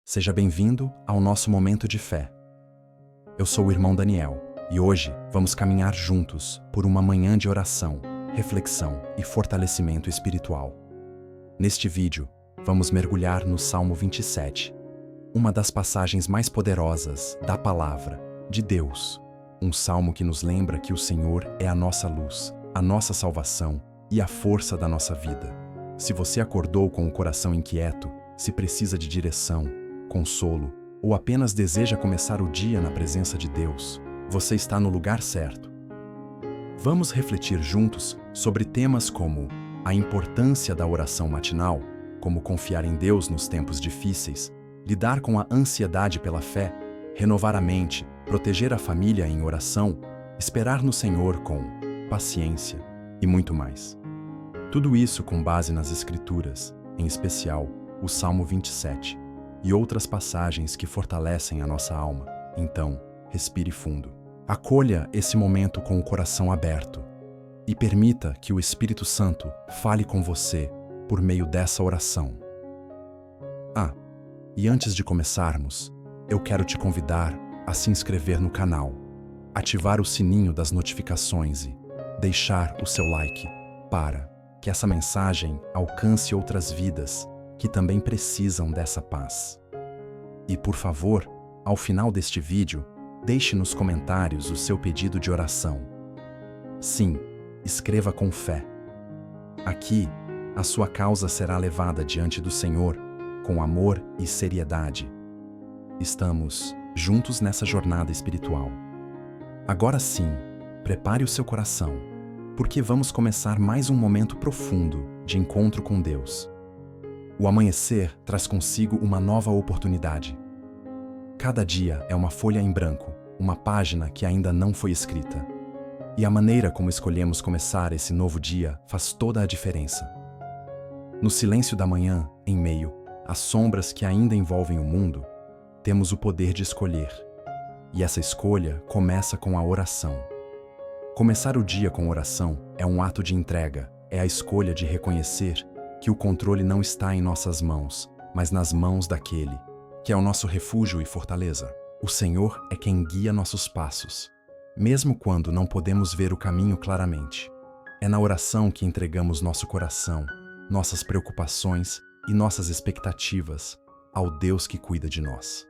Seja bem-vindo ao nosso momento de fé. Eu sou o irmão Daniel e hoje vamos caminhar juntos por uma manhã de oração, reflexão e fortalecimento espiritual. Neste vídeo, vamos mergulhar no Salmo 27, uma das passagens mais poderosas da Palavra de Deus. Um salmo que nos lembra que o Senhor é a nossa luz, a nossa salvação e a força da nossa vida. Se você acordou com o coração inquieto, se precisa de direção, consolo ou apenas deseja começar o dia na presença de Deus, você está no lugar certo. Vamos refletir juntos sobre temas como a importância da oração matinal, como confiar em Deus nos tempos difíceis, lidar com a ansiedade pela fé, renovar a mente, proteger a família em oração, esperar no Senhor com paciência e muito mais. Tudo isso com base nas Escrituras, em especial o Salmo 27 e outras passagens que fortalecem a nossa alma. Então, respire fundo. Acolha esse momento com o coração aberto e permita que o Espírito Santo fale com você por meio dessa oração. E antes de começarmos, eu quero te convidar a se inscrever no canal, ativar o sininho das notificações e deixar o seu like para que essa mensagem alcance outras vidas que também precisam dessa paz. E por favor, ao final deste vídeo, deixe nos comentários o seu pedido de oração. Sim, escreva com fé. Aqui, a sua causa será levada diante do Senhor com amor e seriedade. Estamos juntos nessa jornada espiritual. Agora sim, prepare o seu coração, porque vamos começar mais um momento profundo de encontro com Deus. O amanhecer traz consigo uma nova oportunidade. Cada dia é uma folha em branco, uma página que ainda não foi escrita. E a maneira como escolhemos começar esse novo dia faz toda a diferença. No silêncio da manhã, em meio às sombras que ainda envolvem o mundo, temos o poder de escolher. E essa escolha começa com a oração. Começar o dia com oração é um ato de entrega, é a escolha de reconhecer que o controle não está em nossas mãos, mas nas mãos daquele que é o nosso refúgio e fortaleza. O Senhor é quem guia nossos passos, mesmo quando não podemos ver o caminho claramente. É na oração que entregamos nosso coração, nossas preocupações e nossas expectativas ao Deus que cuida de nós.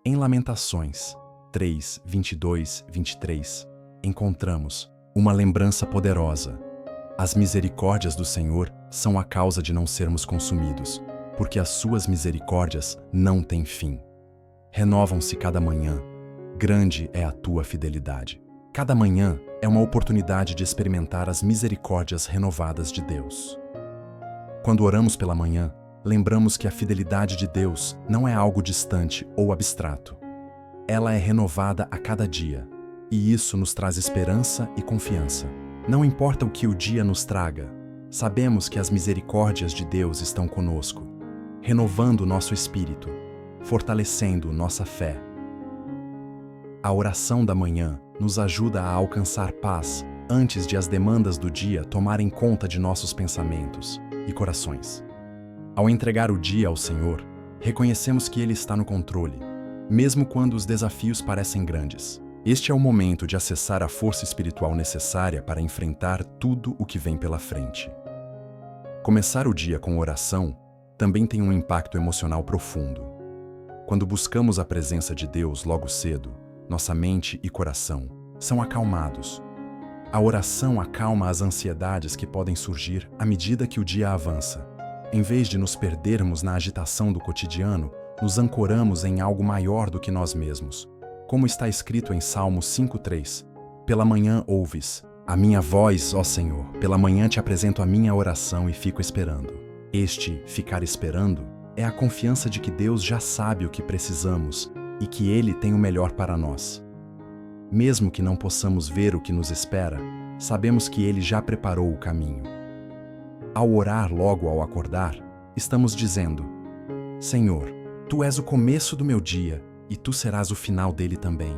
Em Lamentações 3, 22, 23, encontramos uma lembrança poderosa. As misericórdias do Senhor são a causa de não sermos consumidos, porque as suas misericórdias não têm fim. Renovam-se cada manhã. Grande é a tua fidelidade. Cada manhã é uma oportunidade de experimentar as misericórdias renovadas de Deus. Quando oramos pela manhã, lembramos que a fidelidade de Deus não é algo distante ou abstrato. Ela é renovada a cada dia, e isso nos traz esperança e confiança. Não importa o que o dia nos traga, sabemos que as misericórdias de Deus estão conosco, renovando nosso espírito, fortalecendo nossa fé. A oração da manhã nos ajuda a alcançar paz antes de as demandas do dia tomarem conta de nossos pensamentos e corações. Ao entregar o dia ao Senhor, reconhecemos que Ele está no controle, mesmo quando os desafios parecem grandes. Este é o momento de acessar a força espiritual necessária para enfrentar tudo o que vem pela frente. Começar o dia com oração também tem um impacto emocional profundo. Quando buscamos a presença de Deus logo cedo, nossa mente e coração são acalmados. A oração acalma as ansiedades que podem surgir à medida que o dia avança. Em vez de nos perdermos na agitação do cotidiano, nos ancoramos em algo maior do que nós mesmos. Como está escrito em Salmo 5:3, pela manhã ouves a minha voz, ó Senhor, pela manhã te apresento a minha oração e fico esperando. Este ficar esperando é a confiança de que Deus já sabe o que precisamos e que Ele tem o melhor para nós. Mesmo que não possamos ver o que nos espera, sabemos que Ele já preparou o caminho. Ao orar logo ao acordar, estamos dizendo: Senhor, Tu és o começo do meu dia e Tu serás o final dele também.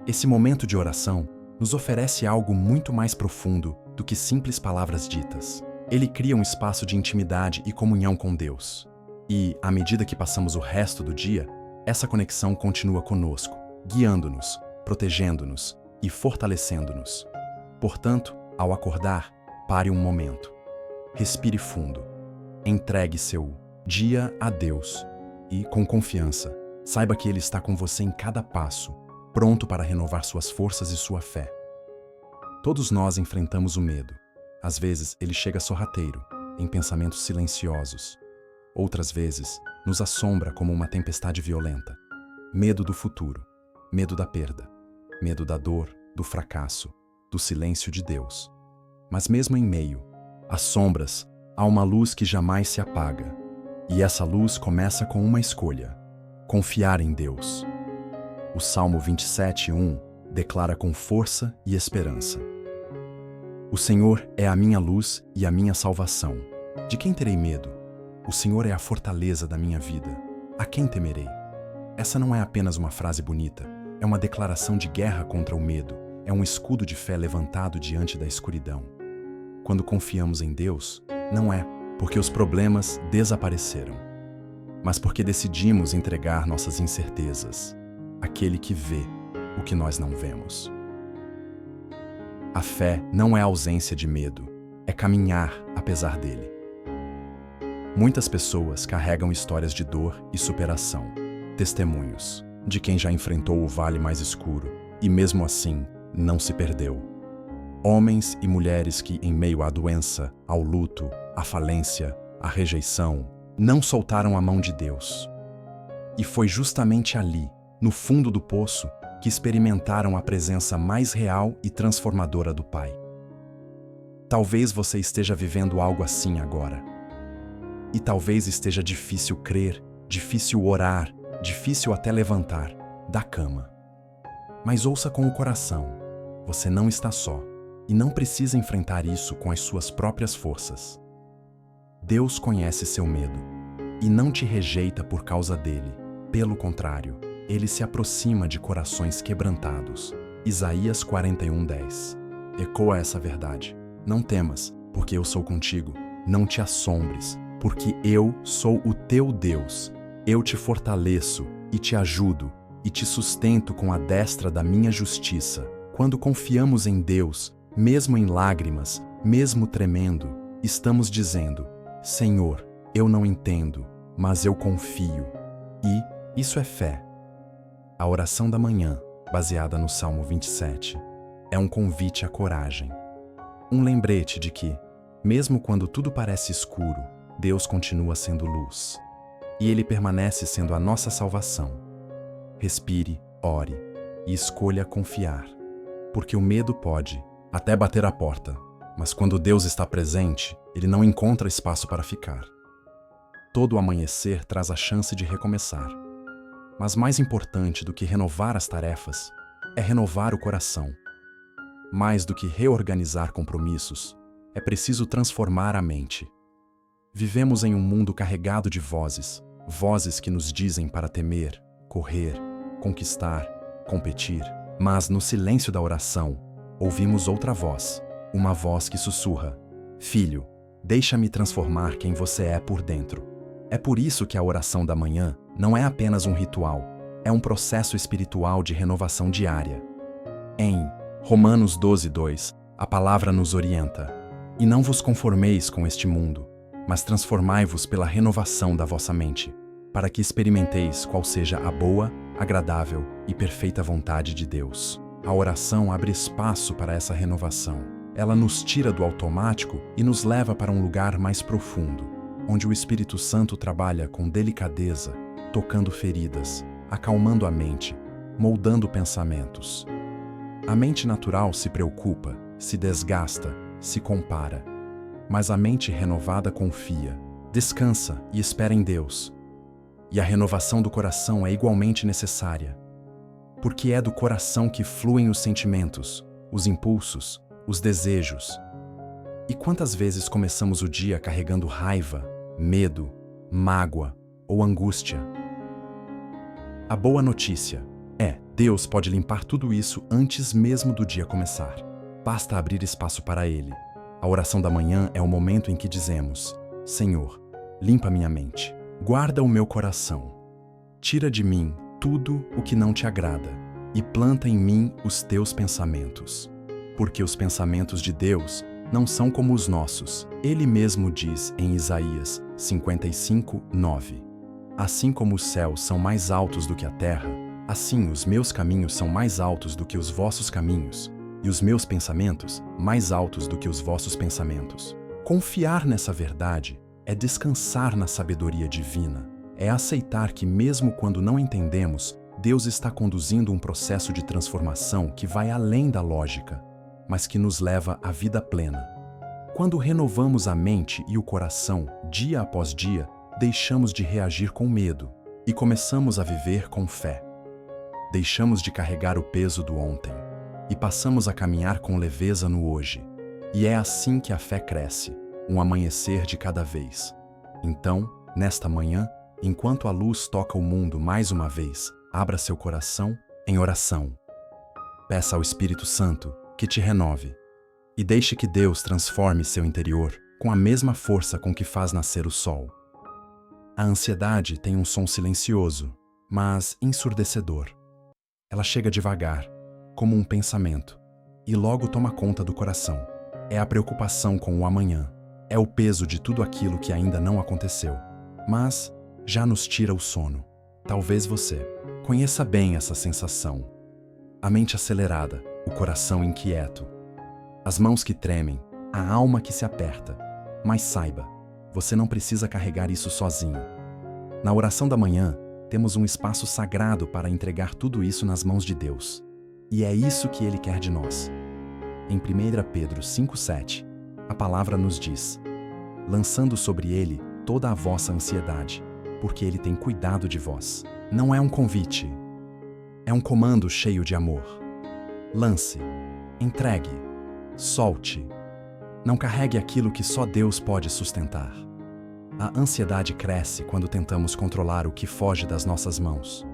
Esse momento de oração nos oferece algo muito mais profundo do que simples palavras ditas. Ele cria um espaço de intimidade e comunhão com Deus. E, à medida que passamos o resto do dia, essa conexão continua conosco, guiando-nos, protegendo-nos e fortalecendo-nos. Portanto, ao acordar, pare um momento. Respire fundo. Entregue seu dia a Deus e, com confiança, saiba que Ele está com você em cada passo, pronto para renovar suas forças e sua fé. Todos nós enfrentamos o medo. Às vezes, ele chega sorrateiro, em pensamentos silenciosos. Outras vezes, nos assombra como uma tempestade violenta. Medo do futuro, medo da perda, medo da dor, do fracasso, do silêncio de Deus. Mas mesmo em meio às sombras, há uma luz que jamais se apaga. E essa luz começa com uma escolha: confiar em Deus. O Salmo 27:1 declara com força e esperança: O Senhor é a minha luz e a minha salvação. De quem terei medo? O Senhor é a fortaleza da minha vida. A quem temerei? Essa não é apenas uma frase bonita, é uma declaração de guerra contra o medo, é um escudo de fé levantado diante da escuridão. Quando confiamos em Deus, não é porque os problemas desapareceram, mas porque decidimos entregar nossas incertezas àquele que vê o que nós não vemos. A fé não é ausência de medo, é caminhar apesar dele. Muitas pessoas carregam histórias de dor e superação, testemunhos de quem já enfrentou o vale mais escuro e mesmo assim não se perdeu. Homens e mulheres que, em meio à doença, ao luto, à falência, à rejeição, não soltaram a mão de Deus. E foi justamente ali, no fundo do poço, que experimentaram a presença mais real e transformadora do Pai. Talvez você esteja vivendo algo assim agora. E talvez esteja difícil crer, difícil orar, difícil até levantar da cama. Mas ouça com o coração: você não está só e não precisa enfrentar isso com as suas próprias forças. Deus conhece seu medo e não te rejeita por causa dele. Pelo contrário, Ele se aproxima de corações quebrantados. Isaías 41:10. Ecoa essa verdade. Não temas, porque eu sou contigo. Não te assombres, porque eu sou o teu Deus. Eu te fortaleço e te ajudo e te sustento com a destra da minha justiça. Quando confiamos em Deus, mesmo em lágrimas, mesmo tremendo, estamos dizendo: Senhor, eu não entendo, mas eu confio. E isso é fé. A oração da manhã, baseada no Salmo 27, é um convite à coragem. Um lembrete de que, mesmo quando tudo parece escuro, Deus continua sendo luz. E Ele permanece sendo a nossa salvação. Respire, ore e escolha confiar. Porque o medo pode até bater a porta, mas quando Deus está presente, Ele não encontra espaço para ficar. Todo amanhecer traz a chance de recomeçar. Mas mais importante do que renovar as tarefas é renovar o coração. Mais do que reorganizar compromissos, é preciso transformar a mente. Vivemos em um mundo carregado de vozes, vozes que nos dizem para temer, correr, conquistar, competir. Mas no silêncio da oração, ouvimos outra voz, uma voz que sussurra: Filho, deixa-me transformar quem você é por dentro. É por isso que a oração da manhã não é apenas um ritual, é um processo espiritual de renovação diária. Em Romanos 12:2, a palavra nos orienta: E não vos conformeis com este mundo, mas transformai-vos pela renovação da vossa mente, para que experimenteis qual seja a boa, agradável e perfeita vontade de Deus. A oração abre espaço para essa renovação. Ela nos tira do automático e nos leva para um lugar mais profundo, onde o Espírito Santo trabalha com delicadeza, tocando feridas, acalmando a mente, moldando pensamentos. A mente natural se preocupa, se desgasta, se compara. Mas a mente renovada confia, descansa e espera em Deus. E a renovação do coração é igualmente necessária, porque é do coração que fluem os sentimentos, os impulsos, os desejos. E quantas vezes começamos o dia carregando raiva, medo, mágoa ou angústia? A boa notícia é: Deus pode limpar tudo isso antes mesmo do dia começar. Basta abrir espaço para Ele. A oração da manhã é o momento em que dizemos: Senhor, limpa minha mente, Guarda o meu coração. Tira de mim tudo o que não te agrada e planta em mim os teus pensamentos. Porque os pensamentos de Deus não são como os nossos. Ele mesmo diz em Isaías 55:9. Assim como os céus são mais altos do que a terra, assim os meus caminhos são mais altos do que os vossos caminhos, e os meus pensamentos mais altos do que os vossos pensamentos. Confiar nessa verdade é descansar na sabedoria divina, é aceitar que mesmo quando não entendemos, Deus está conduzindo um processo de transformação que vai além da lógica, mas que nos leva à vida plena. Quando renovamos a mente e o coração, dia após dia, deixamos de reagir com medo e começamos a viver com fé. Deixamos de carregar o peso do ontem e passamos a caminhar com leveza no hoje. E é assim que a fé cresce, um amanhecer de cada vez. Então, nesta manhã, enquanto a luz toca o mundo mais uma vez, abra seu coração em oração. Peça ao Espírito Santo que te renove e deixe que Deus transforme seu interior com a mesma força com que faz nascer o sol. A ansiedade tem um som silencioso, mas ensurdecedor. Ela chega devagar, como um pensamento, e logo toma conta do coração. É a preocupação com o amanhã, é o peso de tudo aquilo que ainda não aconteceu, mas já nos tira o sono. Talvez você conheça bem essa sensação. A mente acelerada, o coração inquieto, as mãos que tremem, a alma que se aperta. Mas saiba, você não precisa carregar isso sozinho. Na oração da manhã, temos um espaço sagrado para entregar tudo isso nas mãos de Deus. E é isso que Ele quer de nós. Em 1 Pedro 5,7, a palavra nos diz: lançando sobre Ele toda a vossa ansiedade, porque Ele tem cuidado de vós. Não é um convite, é um comando cheio de amor. Lance, entregue, solte. Não carregue aquilo que só Deus pode sustentar. A ansiedade cresce quando tentamos controlar o que foge das nossas mãos.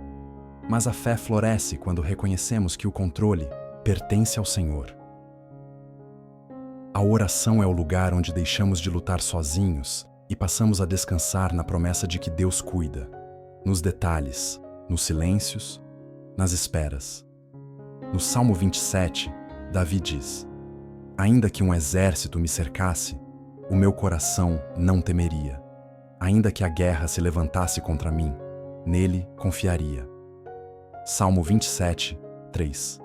Mas a fé floresce quando reconhecemos que o controle pertence ao Senhor. A oração é o lugar onde deixamos de lutar sozinhos e passamos a descansar na promessa de que Deus cuida, nos detalhes, nos silêncios, nas esperas. No Salmo 27, Davi diz: ainda que um exército me cercasse, o meu coração não temeria. Ainda que a guerra se levantasse contra mim, nele confiaria. Salmo 27, 3.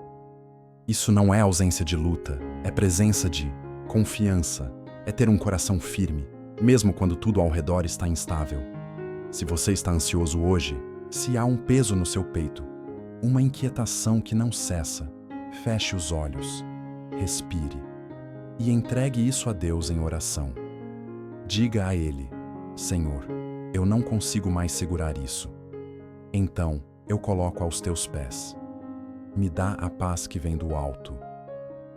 Isso não é ausência de luta, é presença de confiança, é ter um coração firme, mesmo quando tudo ao redor está instável. Se você está ansioso hoje, se há um peso no seu peito, uma inquietação que não cessa, feche os olhos, respire e entregue isso a Deus em oração. Diga a Ele: Senhor, eu não consigo mais segurar isso. Então, eu coloco aos teus pés. Me dá a paz que vem do alto.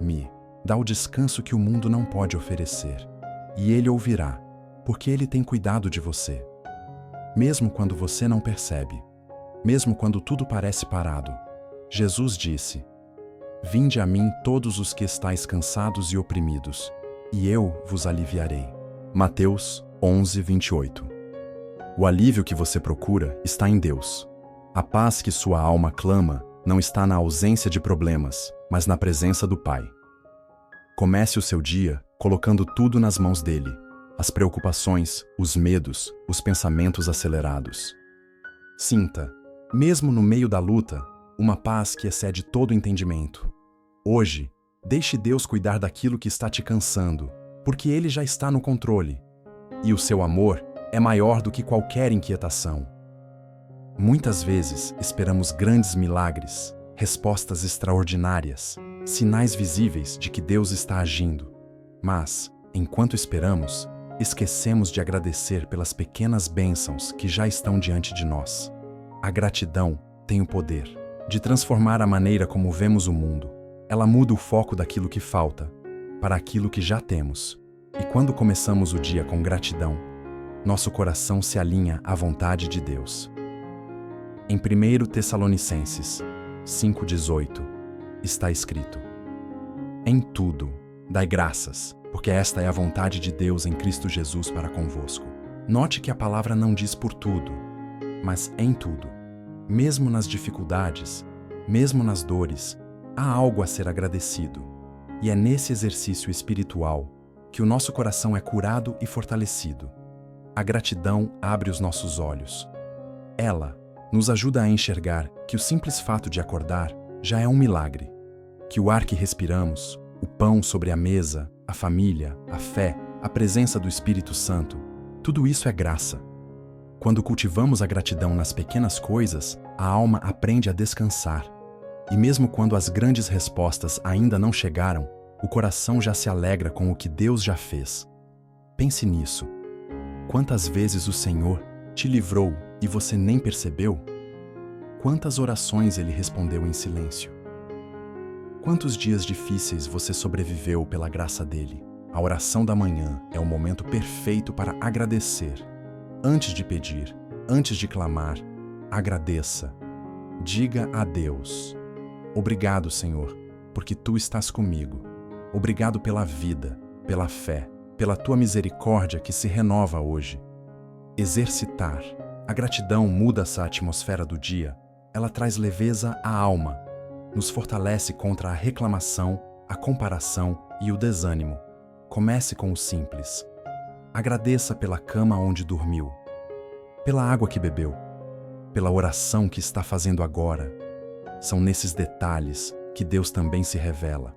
Me dá o descanso que o mundo não pode oferecer. E Ele ouvirá, porque Ele tem cuidado de você. Mesmo quando você não percebe, mesmo quando tudo parece parado, Jesus disse: vinde a mim todos os que estáis cansados e oprimidos, e eu vos aliviarei. Mateus 11, 28. O alívio que você procura está em Deus. A paz que sua alma clama não está na ausência de problemas, mas na presença do Pai. Comece o seu dia colocando tudo nas mãos dele: as preocupações, os medos, os pensamentos acelerados. Sinta, mesmo no meio da luta, uma paz que excede todo entendimento. Hoje, deixe Deus cuidar daquilo que está te cansando, porque Ele já está no controle. E o seu amor é maior do que qualquer inquietação. Muitas vezes esperamos grandes milagres, respostas extraordinárias, sinais visíveis de que Deus está agindo. Mas, enquanto esperamos, esquecemos de agradecer pelas pequenas bênçãos que já estão diante de nós. A gratidão tem o poder de transformar a maneira como vemos o mundo. Ela muda o foco daquilo que falta para aquilo que já temos. E quando começamos o dia com gratidão, nosso coração se alinha à vontade de Deus. Em 1 Tessalonicenses 5,18 está escrito: em tudo, dai graças, porque esta é a vontade de Deus em Cristo Jesus para convosco. Note que a palavra não diz por tudo, mas em tudo. Mesmo nas dificuldades, mesmo nas dores, há algo a ser agradecido. E é nesse exercício espiritual que o nosso coração é curado e fortalecido. A gratidão abre os nossos olhos. Ela nos ajuda a enxergar que o simples fato de acordar já é um milagre. Que o ar que respiramos, o pão sobre a mesa, a família, a fé, a presença do Espírito Santo, tudo isso é graça. Quando cultivamos a gratidão nas pequenas coisas, a alma aprende a descansar. E mesmo quando as grandes respostas ainda não chegaram, o coração já se alegra com o que Deus já fez. Pense nisso. Quantas vezes o Senhor te livrou e você nem percebeu? Quantas orações Ele respondeu em silêncio? Quantos dias difíceis você sobreviveu pela graça dele? A oração da manhã é o momento perfeito para agradecer. Antes de pedir, antes de clamar, agradeça. Diga a Deus: obrigado, Senhor, porque Tu estás comigo. Obrigado pela vida, pela fé, pela Tua misericórdia que se renova hoje. Exercitar. A gratidão muda essa atmosfera do dia. Ela traz leveza à alma, nos fortalece contra a reclamação, a comparação e o desânimo. Comece com o simples. Agradeça pela cama onde dormiu, pela água que bebeu, pela oração que está fazendo agora. São nesses detalhes que Deus também se revela,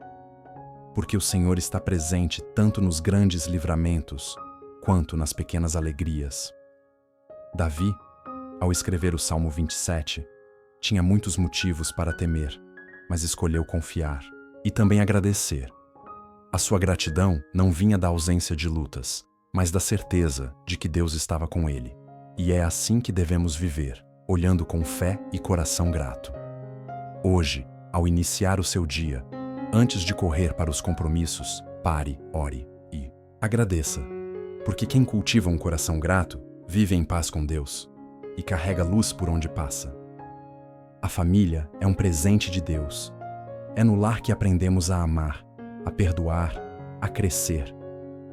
porque o Senhor está presente tanto nos grandes livramentos quanto nas pequenas alegrias. Davi, ao escrever o Salmo 27, tinha muitos motivos para temer, mas escolheu confiar e também agradecer. A sua gratidão não vinha da ausência de lutas, mas da certeza de que Deus estava com ele. E é assim que devemos viver, olhando com fé e coração grato. Hoje, ao iniciar o seu dia, antes de correr para os compromissos, pare, ore e agradeça. Porque quem cultiva um coração grato, vive em paz com Deus e carrega luz por onde passa. A família é um presente de Deus. É no lar que aprendemos a amar, a perdoar, a crescer.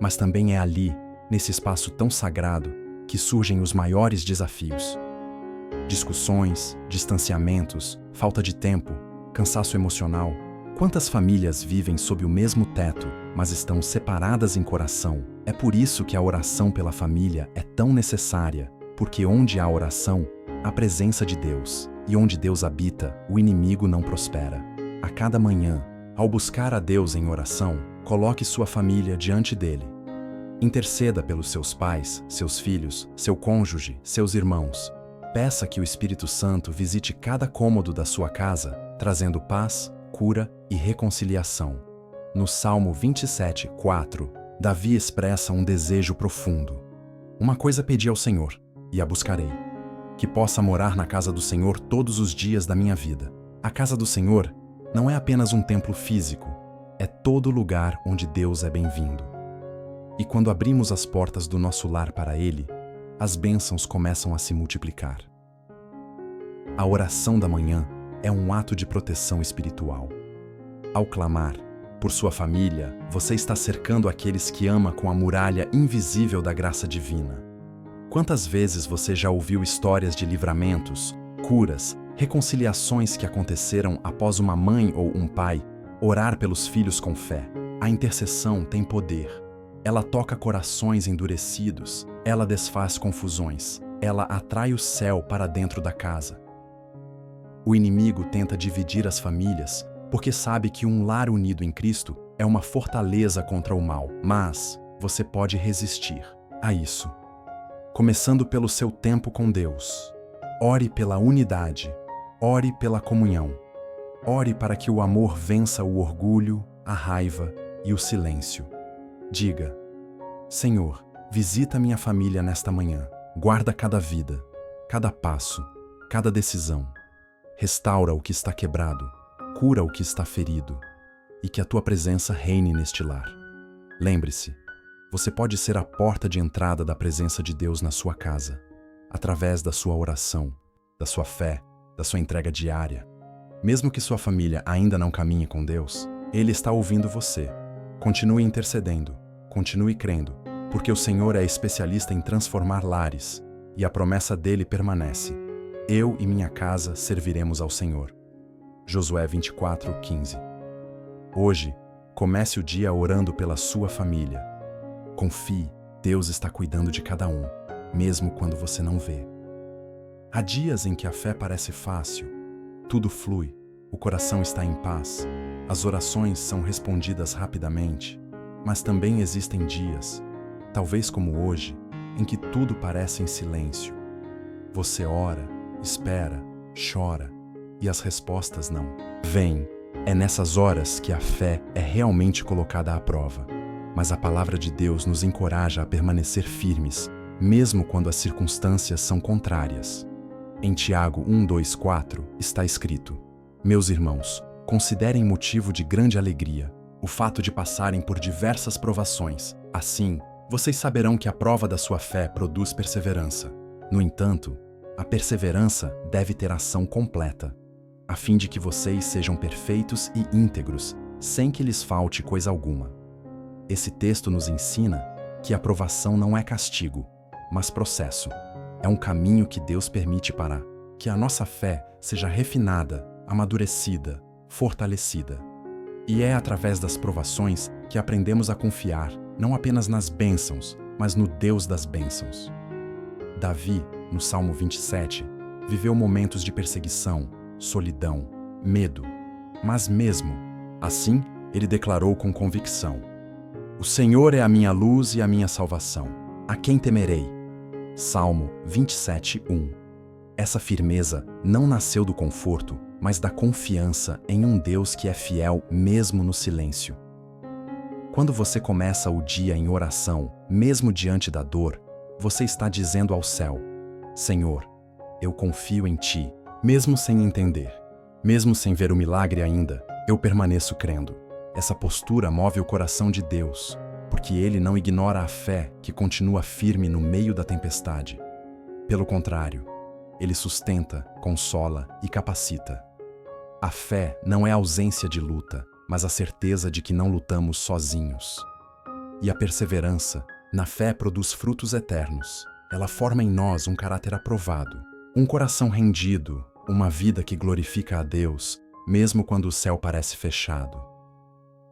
Mas também é ali, nesse espaço tão sagrado, que surgem os maiores desafios. Discussões, distanciamentos, falta de tempo, cansaço emocional. Quantas famílias vivem sob o mesmo teto, mas estão separadas em coração? É por isso que a oração pela família é tão necessária, porque onde há oração, há presença de Deus, e onde Deus habita, o inimigo não prospera. A cada manhã, ao buscar a Deus em oração, coloque sua família diante dele. Interceda pelos seus pais, seus filhos, seu cônjuge, seus irmãos. Peça que o Espírito Santo visite cada cômodo da sua casa, trazendo paz, cura e reconciliação. No Salmo 27:4, Davi expressa um desejo profundo. Uma coisa pedi ao Senhor, e a buscarei: que possa morar na casa do Senhor todos os dias da minha vida. A casa do Senhor não é apenas um templo físico, é todo lugar onde Deus é bem-vindo. E quando abrimos as portas do nosso lar para Ele, as bênçãos começam a se multiplicar. A oração da manhã é um ato de proteção espiritual. Ao clamar por sua família, você está cercando aqueles que ama com a muralha invisível da graça divina. Quantas vezes você já ouviu histórias de livramentos, curas, reconciliações que aconteceram após uma mãe ou um pai orar pelos filhos com fé? A intercessão tem poder. Ela toca corações endurecidos, ela desfaz confusões, ela atrai o céu para dentro da casa. O inimigo tenta dividir as famílias porque sabe que um lar unido em Cristo é uma fortaleza contra o mal, mas você pode resistir a isso. Começando pelo seu tempo com Deus. Ore pela unidade, ore pela comunhão. Ore para que o amor vença o orgulho, a raiva e o silêncio. Diga: Senhor, visita minha família nesta manhã. Guarda cada vida, cada passo, cada decisão. Restaura o que está quebrado, cura o que está ferido, e que a tua presença reine neste lar. Lembre-se, você pode ser a porta de entrada da presença de Deus na sua casa, através da sua oração, da sua fé, da sua entrega diária. Mesmo que sua família ainda não caminhe com Deus, Ele está ouvindo você. Continue intercedendo, continue crendo, porque o Senhor é especialista em transformar lares, e a promessa dele permanece: eu e minha casa serviremos ao Senhor. Josué 24:15. Hoje, comece o dia orando pela sua família. Confie, Deus está cuidando de cada um, mesmo quando você não vê. Há dias em que a fé parece fácil, tudo flui, o coração está em paz, as orações são respondidas rapidamente, mas também existem dias, talvez como hoje, em que tudo parece em silêncio. Você ora, espera, chora, e as respostas não vêm. É nessas horas que a fé é realmente colocada à prova. Mas a palavra de Deus nos encoraja a permanecer firmes, mesmo quando as circunstâncias são contrárias. Em Tiago 1:2-4 está escrito: meus irmãos, considerem motivo de grande alegria o fato de passarem por diversas provações. Assim, vocês saberão que a prova da sua fé produz perseverança. No entanto, a perseverança deve ter ação completa, a fim de que vocês sejam perfeitos e íntegros, sem que lhes falte coisa alguma. Esse texto nos ensina que a provação não é castigo, mas processo. É um caminho que Deus permite para que a nossa fé seja refinada, amadurecida, fortalecida. E é através das provações que aprendemos a confiar não apenas nas bênçãos, mas no Deus das bênçãos. Davi, no Salmo 27, viveu momentos de perseguição, solidão, medo, mas mesmo assim, ele declarou com convicção: o Senhor é a minha luz e a minha salvação. A quem temerei? Salmo 27:1. Essa firmeza não nasceu do conforto, mas da confiança em um Deus que é fiel mesmo no silêncio. Quando você começa o dia em oração, mesmo diante da dor, você está dizendo ao céu: Senhor, eu confio em Ti, mesmo sem entender. Mesmo sem ver o milagre ainda, eu permaneço crendo. Essa postura move o coração de Deus, porque Ele não ignora a fé que continua firme no meio da tempestade. Pelo contrário, Ele sustenta, consola e capacita. A fé não é ausência de luta, mas a certeza de que não lutamos sozinhos. E a perseverança na fé produz frutos eternos. Ela forma em nós um caráter aprovado, um coração rendido, uma vida que glorifica a Deus, mesmo quando o céu parece fechado.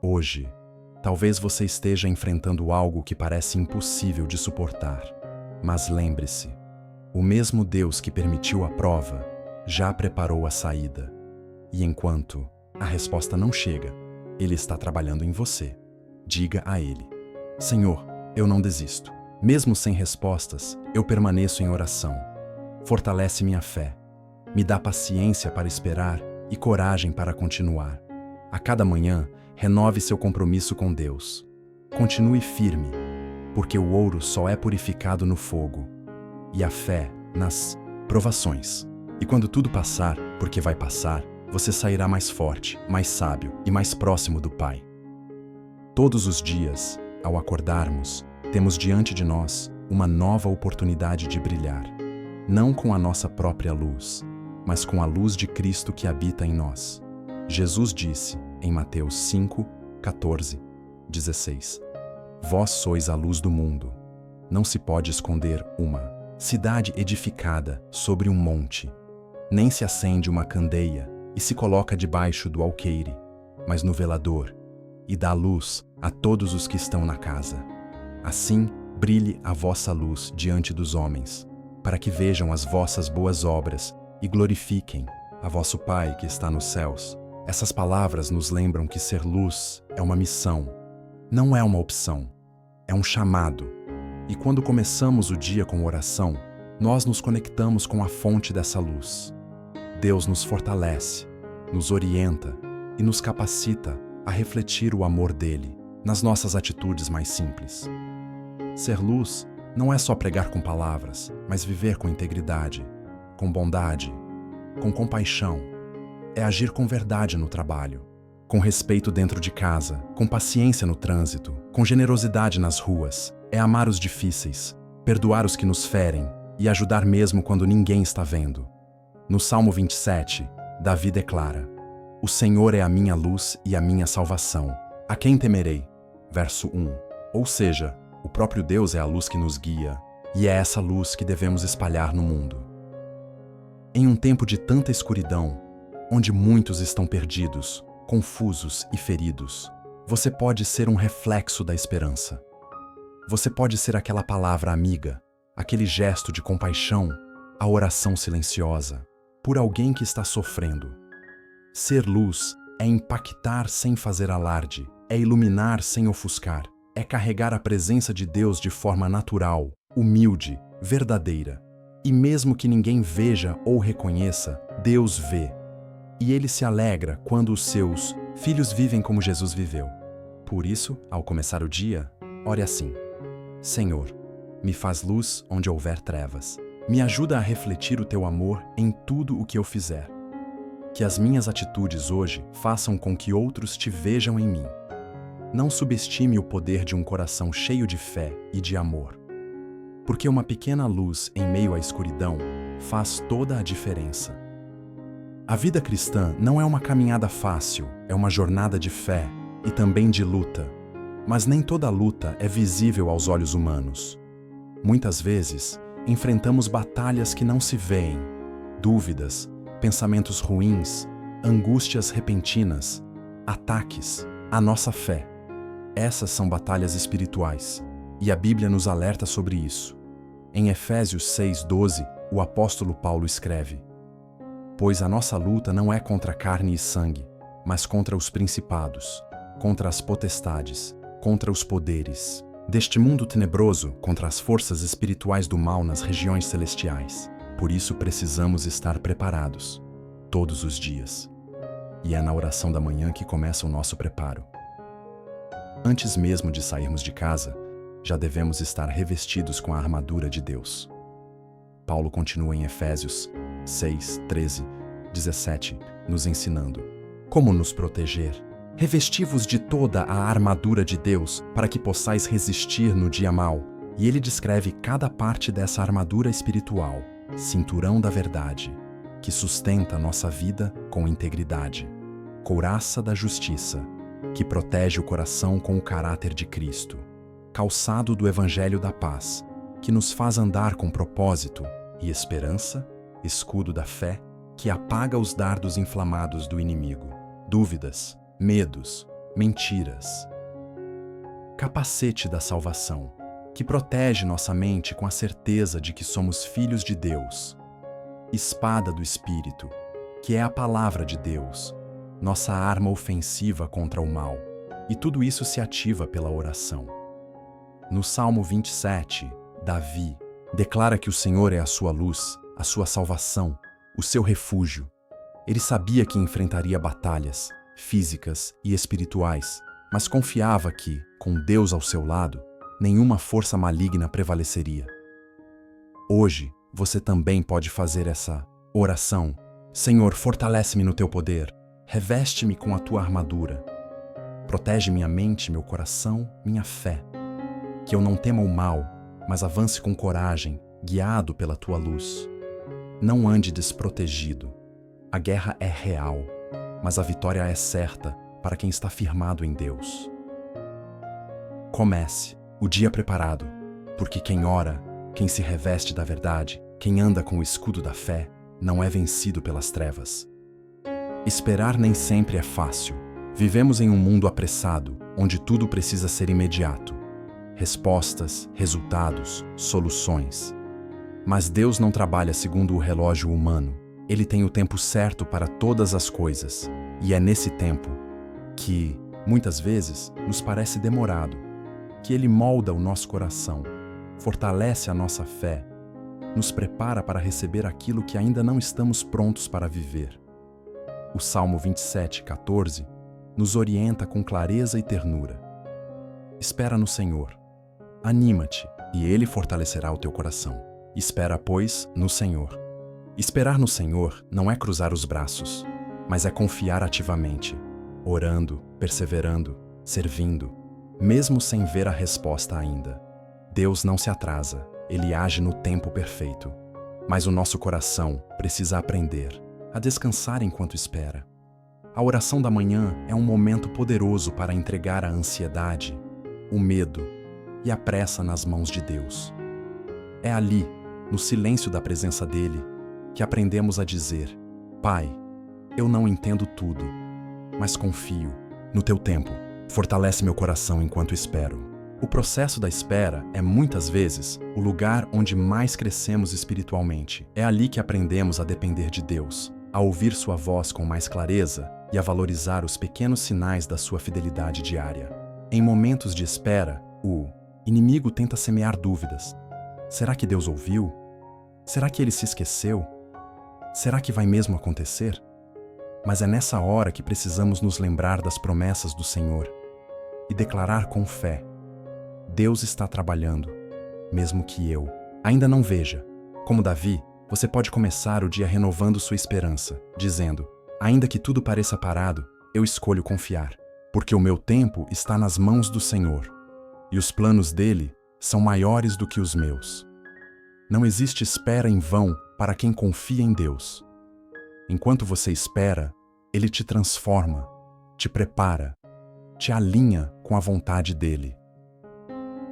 Hoje, talvez você esteja enfrentando algo que parece impossível de suportar, mas lembre-se, o mesmo Deus que permitiu a prova já preparou a saída. E enquanto a resposta não chega, Ele está trabalhando em você. Diga a Ele: Senhor, eu não desisto. Mesmo sem respostas, eu permaneço em oração. Fortalece minha fé. Me dá paciência para esperar e coragem para continuar. A cada manhã, renove seu compromisso com Deus. Continue firme, porque o ouro só é purificado no fogo, e a fé nas provações. E quando tudo passar, porque vai passar, você sairá mais forte, mais sábio e mais próximo do Pai. Todos os dias, ao acordarmos, temos diante de nós uma nova oportunidade de brilhar, não com a nossa própria luz, mas com a luz de Cristo que habita em nós. Jesus disse, em Mateus 5, 14, 16: Vós sois a luz do mundo. Não se pode esconder uma cidade edificada sobre um monte. Nem se acende uma candeia e se coloca debaixo do alqueire, mas no velador, e dá luz a todos os que estão na casa. Assim, brilhe a vossa luz diante dos homens, para que vejam as vossas boas obras e glorifiquem a vosso Pai que está nos céus. Essas palavras nos lembram que ser luz é uma missão, não é uma opção, é um chamado. E quando começamos o dia com oração, nós nos conectamos com a fonte dessa luz. Deus nos fortalece, nos orienta e nos capacita a refletir o amor dele nas nossas atitudes mais simples. Ser luz não é só pregar com palavras, mas viver com integridade, com bondade, com compaixão. É agir com verdade no trabalho, com respeito dentro de casa, com paciência no trânsito, com generosidade nas ruas. É amar os difíceis, perdoar os que nos ferem e ajudar mesmo quando ninguém está vendo. No Salmo 27, Davi declara: O Senhor é a minha luz e a minha salvação. A quem temerei? Verso 1. Ou seja, O próprio Deus é a luz que nos guia, e é essa luz que devemos espalhar no mundo. Em um tempo de tanta escuridão, onde muitos estão perdidos, confusos e feridos, você pode ser um reflexo da esperança. Você pode ser aquela palavra amiga, aquele gesto de compaixão, a oração silenciosa, por alguém que está sofrendo. Ser luz é impactar sem fazer alarde, é iluminar sem ofuscar, é carregar a presença de Deus de forma natural, humilde, verdadeira. E mesmo que ninguém veja ou reconheça, Deus vê. E Ele se alegra quando os seus filhos vivem como Jesus viveu. Por isso, ao começar o dia, ore assim: Senhor, me faz luz onde houver trevas. Me ajuda a refletir o Teu amor em tudo o que eu fizer. Que as minhas atitudes hoje façam com que outros Te vejam em mim. Não subestime o poder de um coração cheio de fé e de amor. Porque uma pequena luz em meio à escuridão faz toda a diferença. A vida cristã não é uma caminhada fácil, é uma jornada de fé e também de luta. Mas nem toda luta é visível aos olhos humanos. Muitas vezes, enfrentamos batalhas que não se veem, dúvidas, pensamentos ruins, angústias repentinas, ataques à nossa fé. Essas são batalhas espirituais, e a Bíblia nos alerta sobre isso. Em Efésios 6:12, o apóstolo Paulo escreve: Pois a nossa luta não é contra carne e sangue, mas contra os principados, contra as potestades, contra os poderes deste mundo tenebroso, contra as forças espirituais do mal nas regiões celestiais. Por isso precisamos estar preparados, todos os dias. E é na oração da manhã que começa o nosso preparo. Antes mesmo de sairmos de casa, já devemos estar revestidos com a armadura de Deus. Paulo continua em Efésios 6:13, 17, nos ensinando como nos proteger. Revesti-vos de toda a armadura de Deus para que possais resistir no dia mau. E ele descreve cada parte dessa armadura espiritual, cinturão da verdade, que sustenta nossa vida com integridade, couraça da justiça, que protege o coração com o caráter de Cristo, calçado do Evangelho da paz, que nos faz andar com propósito, e esperança, escudo da fé, que apaga os dardos inflamados do inimigo, dúvidas, medos, mentiras. Capacete da salvação, que protege nossa mente com a certeza de que somos filhos de Deus. Espada do Espírito, que é a palavra de Deus, nossa arma ofensiva contra o mal. E tudo isso se ativa pela oração. No Salmo 27, Davi declara que o Senhor é a sua luz, a sua salvação, o seu refúgio. Ele sabia que enfrentaria batalhas físicas e espirituais, mas confiava que, com Deus ao seu lado, nenhuma força maligna prevaleceria. Hoje, você também pode fazer essa oração: Senhor, fortalece-me no teu poder, reveste-me com a tua armadura, protege minha mente, meu coração, minha fé, que eu não tema o mal, mas avance com coragem, guiado pela tua luz. Não ande desprotegido. A guerra é real, mas a vitória é certa para quem está firmado em Deus. Comece o dia preparado, porque quem ora, quem se reveste da verdade, quem anda com o escudo da fé, não é vencido pelas trevas. Esperar nem sempre é fácil. Vivemos em um mundo apressado, onde tudo precisa ser imediato. Respostas, resultados, soluções. Mas Deus não trabalha segundo o relógio humano. Ele tem o tempo certo para todas as coisas. E é nesse tempo que, muitas vezes, nos parece demorado, que Ele molda o nosso coração, fortalece a nossa fé, nos prepara para receber aquilo que ainda não estamos prontos para viver. O Salmo 27:14 nos orienta com clareza e ternura. Espera no Senhor. Anima-te, e Ele fortalecerá o teu coração. Espera, pois, no Senhor. Esperar no Senhor não é cruzar os braços, mas é confiar ativamente, orando, perseverando, servindo, mesmo sem ver a resposta ainda. Deus não se atrasa, Ele age no tempo perfeito. Mas o nosso coração precisa aprender a descansar enquanto espera. A oração da manhã é um momento poderoso para entregar a ansiedade, o medo e a pressa nas mãos de Deus. É ali, no silêncio da presença dele, que aprendemos a dizer: Pai, eu não entendo tudo, mas confio no teu tempo. Fortalece meu coração enquanto espero. O processo da espera é, muitas vezes, o lugar onde mais crescemos espiritualmente. É ali que aprendemos a depender de Deus, a ouvir sua voz com mais clareza e a valorizar os pequenos sinais da sua fidelidade diária. Em momentos de espera, o inimigo tenta semear dúvidas. Será que Deus ouviu? Será que ele se esqueceu? Será que vai mesmo acontecer? Mas é nessa hora que precisamos nos lembrar das promessas do Senhor e declarar com fé: Deus está trabalhando, mesmo que eu ainda não veja. Como Davi, você pode começar o dia renovando sua esperança, dizendo: ainda que tudo pareça parado, eu escolho confiar, porque o meu tempo está nas mãos do Senhor, e os planos dele são maiores do que os meus. Não existe espera em vão para quem confia em Deus. Enquanto você espera, ele te transforma, te prepara, te alinha com a vontade dele.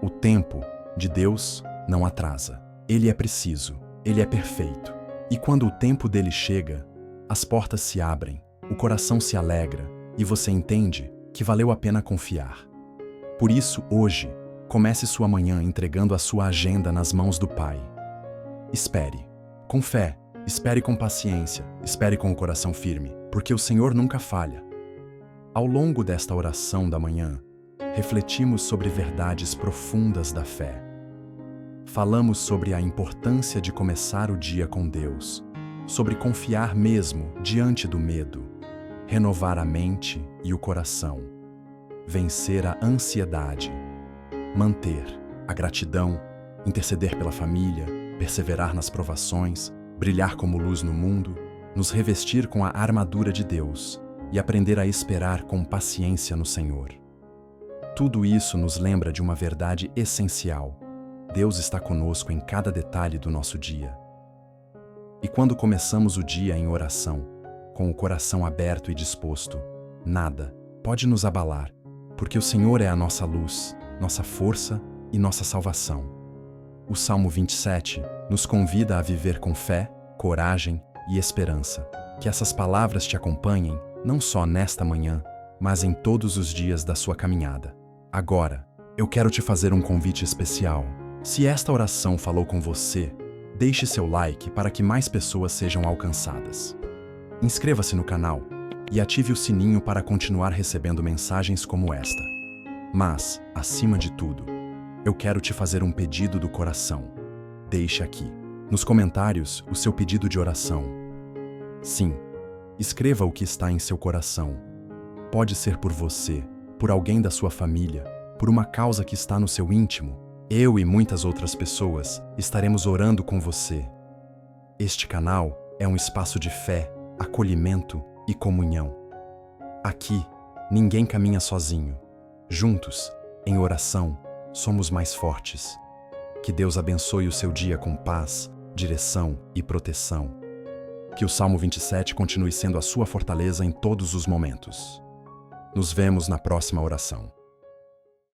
O tempo de Deus não atrasa. Ele é preciso, ele é perfeito. E quando o tempo dele chega, as portas se abrem, o coração se alegra e você entende que valeu a pena confiar. Por isso, hoje, comece sua manhã entregando a sua agenda nas mãos do Pai. Espere, com fé, espere com paciência, espere com o coração firme, porque o Senhor nunca falha. Ao longo desta oração da manhã, refletimos sobre verdades profundas da fé. Falamos sobre a importância de começar o dia com Deus, sobre confiar mesmo diante do medo, renovar a mente e o coração, vencer a ansiedade, manter a gratidão, interceder pela família, perseverar nas provações, brilhar como luz no mundo, nos revestir com a armadura de Deus e aprender a esperar com paciência no Senhor. Tudo isso nos lembra de uma verdade essencial: Deus está conosco em cada detalhe do nosso dia. E quando começamos o dia em oração, com o coração aberto e disposto, nada pode nos abalar, porque o Senhor é a nossa luz, nossa força e nossa salvação. O Salmo 27 nos convida a viver com fé, coragem e esperança. Que essas palavras te acompanhem não só nesta manhã, mas em todos os dias da sua caminhada. Agora, eu quero te fazer um convite especial. Se esta oração falou com você, deixe seu like para que mais pessoas sejam alcançadas. Inscreva-se no canal e ative o sininho para continuar recebendo mensagens como esta. Mas, acima de tudo, eu quero te fazer um pedido do coração. Deixe aqui, nos comentários, o seu pedido de oração. Sim, escreva o que está em seu coração. Pode ser por você, por alguém da sua família, por uma causa que está no seu íntimo. Eu e muitas outras pessoas estaremos orando com você. Este canal é um espaço de fé, acolhimento e comunhão. Aqui, ninguém caminha sozinho. Juntos, em oração, somos mais fortes. Que Deus abençoe o seu dia com paz, direção e proteção. Que o Salmo 27 continue sendo a sua fortaleza em todos os momentos. Nos vemos na próxima oração.